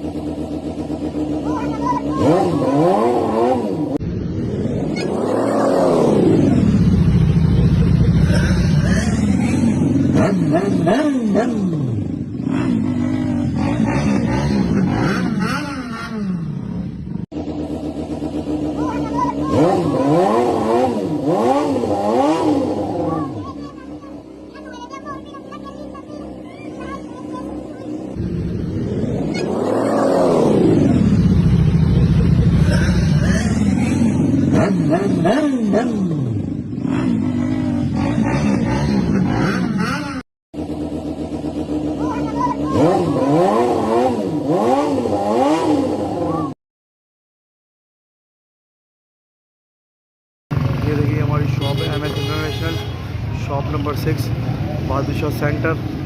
ये देखिए हमारी शॉप है MS इंटरनेशनल, शॉप नंबर 6, बादशाह सेंटर।